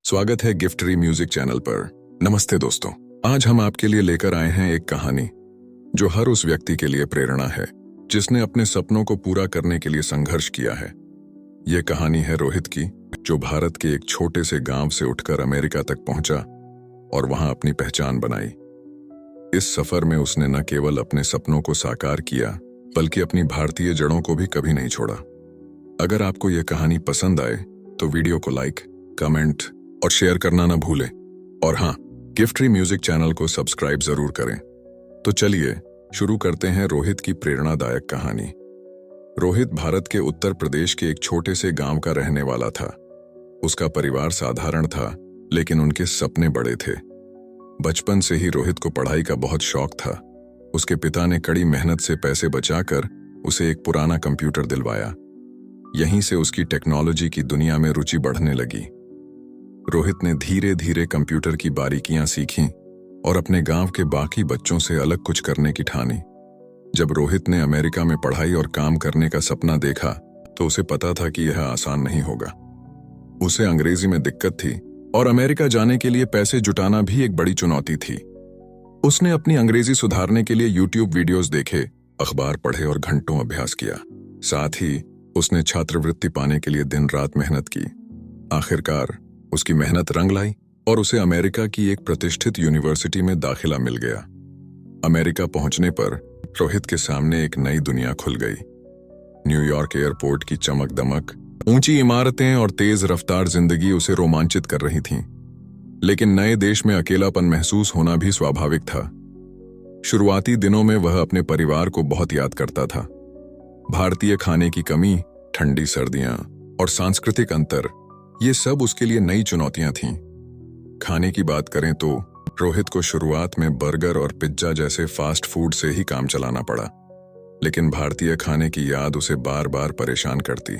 स्वागत है गिफ्टरी music channel पर। नमस्ते दोस्तों, आज हम आपके लिए लेकर आए हैं एक कहानी जो हर उस व्यक्ति के लिए प्रेरणा है जिसने अपने सपनों को पूरा करने के लिए संघर्ष किया है। ये कहानी है रोहित की, जो भारत के एक छोटे से गांव से उठकर अमेरिका तक पहुंचा और वहां अपनी पहचान बनाई। इस सफर में उसने न केवल अपने सपनों को साकार किया बल्कि अपनी भारतीय जड़ों को भी कभी नहीं छोड़ा। अगर आपको यह कहानी पसंद आए तो वीडियो को लाइक, कमेंट और शेयर करना ना भूलें। और हाँ, गिफ्टरी म्यूजिक चैनल को सब्सक्राइब जरूर करें। तो चलिए शुरू करते हैं रोहित की प्रेरणादायक कहानी। रोहित भारत के उत्तर प्रदेश के एक छोटे से गांव का रहने वाला था। उसका परिवार साधारण था, लेकिन उनके सपने बड़े थे। बचपन से ही रोहित को पढ़ाई का बहुत शौक था। उसके पिता ने कड़ी मेहनत से पैसे बचाकर उसे एक पुराना कंप्यूटर दिलवाया। यहीं से उसकी टेक्नोलॉजी की दुनिया में रुचि बढ़ने लगी। रोहित ने धीरे धीरे कंप्यूटर की बारीकियां सीखीं और अपने गांव के बाकी बच्चों से अलग कुछ करने की ठानी। जब रोहित ने अमेरिका में पढ़ाई और काम करने का सपना देखा तो उसे पता था कि यह आसान नहीं होगा। उसे अंग्रेजी में दिक्कत थी और अमेरिका जाने के लिए पैसे जुटाना भी एक बड़ी चुनौती थी। उसने अपनी अंग्रेजी सुधारने के लिए यूट्यूब वीडियोस देखे, अखबार पढ़े और घंटों अभ्यास किया। साथ ही उसने छात्रवृत्ति पाने के लिए दिन रात मेहनत की। आखिरकार उसकी मेहनत रंग लाई और उसे अमेरिका की एक प्रतिष्ठित यूनिवर्सिटी में दाखिला मिल गया। अमेरिका पहुंचने पर रोहित के सामने एक नई दुनिया खुल गई। न्यूयॉर्क एयरपोर्ट की चमक दमक, ऊंची इमारतें और तेज रफ्तार जिंदगी उसे रोमांचित कर रही थीं। लेकिन नए देश में अकेलापन महसूस होना भी स्वाभाविक था। शुरुआती दिनों में वह अपने परिवार को बहुत याद करता था। भारतीय खाने की कमी, ठंडी सर्दियां और सांस्कृतिक अंतर, ये सब उसके लिए नई चुनौतियां थीं। खाने की बात करें तो रोहित को शुरुआत में बर्गर और पिज्जा जैसे फास्ट फूड से ही काम चलाना पड़ा, लेकिन भारतीय खाने की याद उसे बार बार परेशान करती।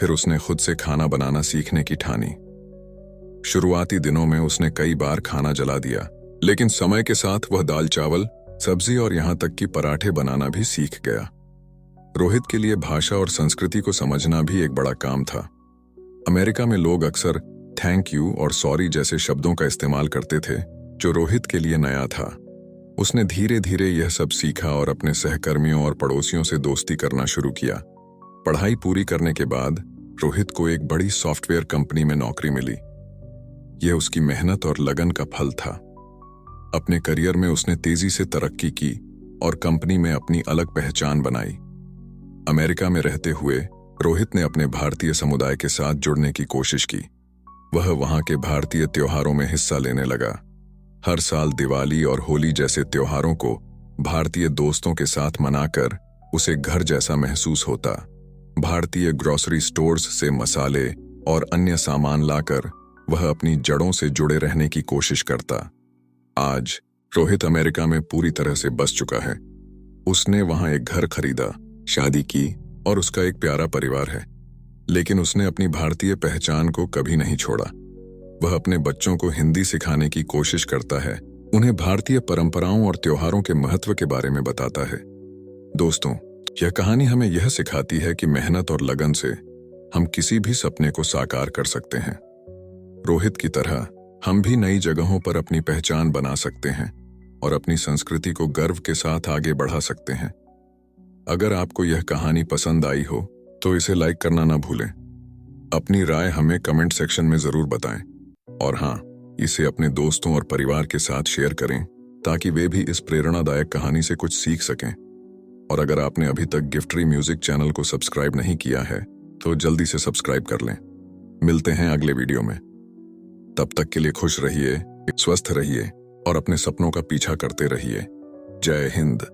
फिर उसने खुद से खाना बनाना सीखने की ठानी। शुरुआती दिनों में उसने कई बार खाना जला दिया, लेकिन समय के साथ वह दाल चावल, सब्जी और यहां तक कि पराठे बनाना भी सीख गया। रोहित के लिए भाषा और संस्कृति को समझना भी एक बड़ा काम था। अमेरिका में लोग अक्सर थैंक यू और सॉरी जैसे शब्दों का इस्तेमाल करते थे, जो रोहित के लिए नया था। उसने धीरे धीरे यह सब सीखा और अपने सहकर्मियों और पड़ोसियों से दोस्ती करना शुरू किया। पढ़ाई पूरी करने के बाद रोहित को एक बड़ी सॉफ्टवेयर कंपनी में नौकरी मिली। यह उसकी मेहनत और लगन का फल था। अपने करियर में उसने तेजी से तरक्की की और कंपनी में अपनी अलग पहचान बनाई। अमेरिका में रहते हुए रोहित ने अपने भारतीय समुदाय के साथ जुड़ने की कोशिश की। वह वहां के भारतीय त्योहारों में हिस्सा लेने लगा। हर साल दिवाली और होली जैसे त्योहारों को भारतीय दोस्तों के साथ मनाकर उसे घर जैसा महसूस होता। भारतीय ग्रोसरी स्टोर्स से मसाले और अन्य सामान लाकर वह अपनी जड़ों से जुड़े रहने की कोशिश करता। आज रोहित अमेरिका में पूरी तरह से बस चुका है। उसने वहां एक घर खरीदा, शादी की और उसका एक प्यारा परिवार है। लेकिन उसने अपनी भारतीय पहचान को कभी नहीं छोड़ा। वह अपने बच्चों को हिंदी सिखाने की कोशिश करता है, उन्हें भारतीय परंपराओं और त्योहारों के महत्व के बारे में बताता है। दोस्तों, यह कहानी हमें यह सिखाती है कि मेहनत और लगन से हम किसी भी सपने को साकार कर सकते हैं। रोहित की तरह हम भी नई जगहों पर अपनी पहचान बना सकते हैं और अपनी संस्कृति को गर्व के साथ आगे बढ़ा सकते हैं। अगर आपको यह कहानी पसंद आई हो तो इसे लाइक करना ना भूलें। अपनी राय हमें कमेंट सेक्शन में जरूर बताएं। और हाँ, इसे अपने दोस्तों और परिवार के साथ शेयर करें ताकि वे भी इस प्रेरणादायक कहानी से कुछ सीख सकें। और अगर आपने अभी तक गिफ्टरी म्यूजिक चैनल को सब्सक्राइब नहीं किया है तो जल्दी से सब्सक्राइब कर लें। मिलते हैं अगले वीडियो में। तब तक के लिए खुश रहिए, स्वस्थ रहिए और अपने सपनों का पीछा करते रहिए। जय हिंद।